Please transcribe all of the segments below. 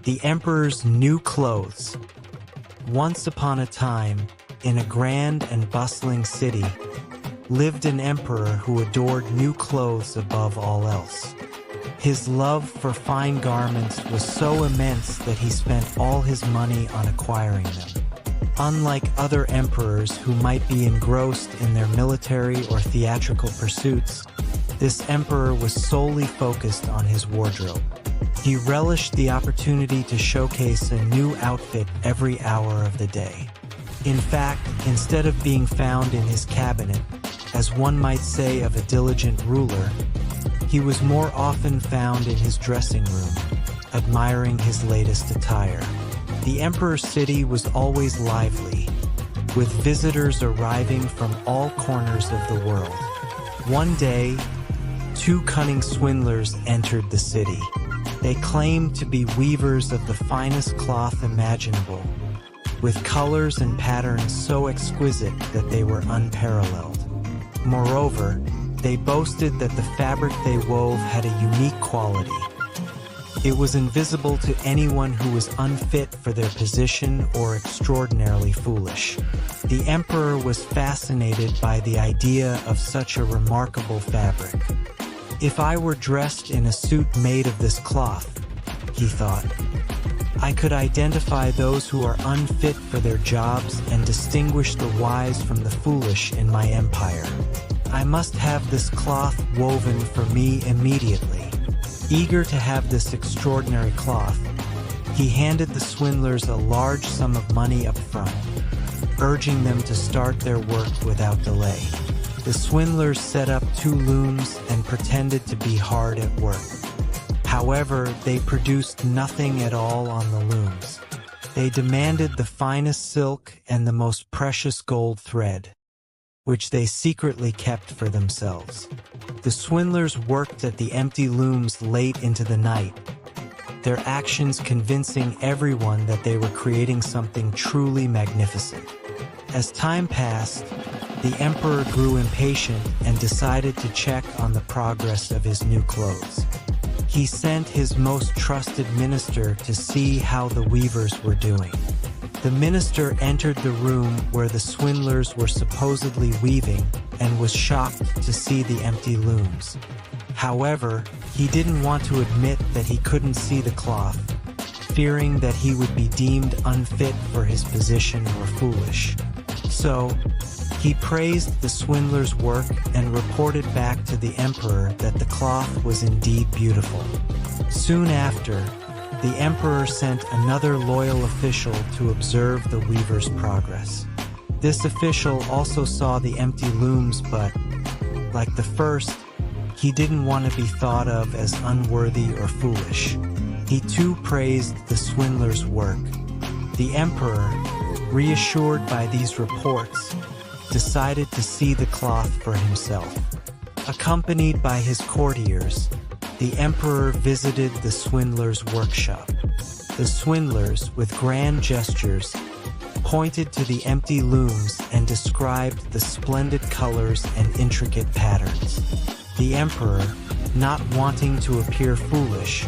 The Emperor's New Clothes. Once upon a time, in a grand and bustling city, lived an emperor who adored new clothes above all else. His love for fine garments was so immense that he spent all his money on acquiring them. Unlike other emperors who might be engrossed in their military or theatrical pursuits, this emperor was solely focused on his wardrobe. He relished the opportunity to showcase a new outfit every hour of the day. In fact, instead of being found in his cabinet, as one might say of a diligent ruler, he was more often found in his dressing room, admiring his latest attire. The emperor's city was always lively, with visitors arriving from all corners of the world. One day, two cunning swindlers entered the city. They claimed to be weavers of the finest cloth imaginable, with colors and patterns so exquisite that they were unparalleled. Moreover, they boasted that the fabric they wove had a unique quality. It was invisible to anyone who was unfit for their position or extraordinarily foolish. The emperor was fascinated by the idea of such a remarkable fabric. If I were dressed in a suit made of this cloth, he thought, I could identify those who are unfit for their jobs and distinguish the wise from the foolish in my empire. I must have this cloth woven for me immediately. Eager to have this extraordinary cloth, he handed the swindlers a large sum of money up front, urging them to start their work without delay. The swindlers set up two looms and pretended to be hard at work. However, they produced nothing at all on the looms. They demanded the finest silk and the most precious gold thread, which they secretly kept for themselves. The swindlers worked at the empty looms late into the night, their actions convincing everyone that they were creating something truly magnificent. As time passed, the emperor grew impatient and decided to check on the progress of his new clothes. He sent his most trusted minister to see how the weavers were doing. The minister entered the room where the swindlers were supposedly weaving and was shocked to see the empty looms. However, he didn't want to admit that he couldn't see the cloth, fearing that he would be deemed unfit for his position or foolish. So, he praised the swindler's work and reported back to the emperor that the cloth was indeed beautiful. Soon after, the emperor sent another loyal official to observe the weaver's progress. This official also saw the empty looms, but, like the first, he didn't want to be thought of as unworthy or foolish. He too praised the swindler's work. The emperor, reassured by these reports, decided to see the cloth for himself. Accompanied by his courtiers, the emperor visited the swindler's workshop. The swindlers, with grand gestures, pointed to the empty looms and described the splendid colors and intricate patterns. The emperor, not wanting to appear foolish,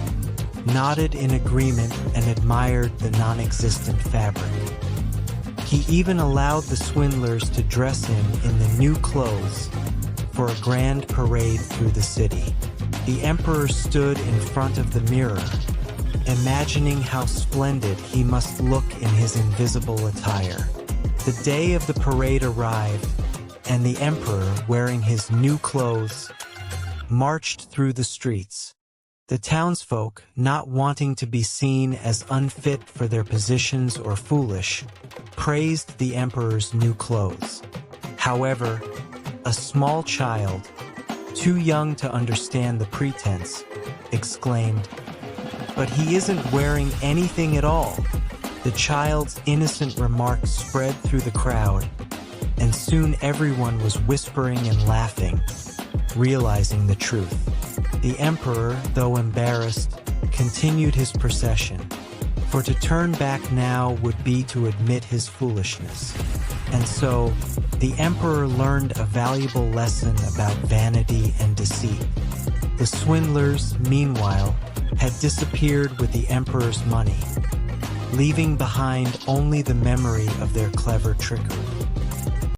nodded in agreement and admired the non-existent fabric. He even allowed the swindlers to dress him in the new clothes for a grand parade through the city. The emperor stood in front of the mirror, imagining how splendid he must look in his invisible attire. The day of the parade arrived, and the emperor, wearing his new clothes, marched through the streets. The townsfolk, not wanting to be seen as unfit for their positions or foolish, praised the emperor's new clothes. However, a small child, too young to understand the pretense, exclaimed, "But he isn't wearing anything at all." The child's innocent remark spread through the crowd, and soon everyone was whispering and laughing, realizing the truth. The emperor, though embarrassed, continued his procession, for to turn back now would be to admit his foolishness. And so, the emperor learned a valuable lesson about vanity and deceit. The swindlers, meanwhile, had disappeared with the emperor's money, leaving behind only the memory of their clever trickery.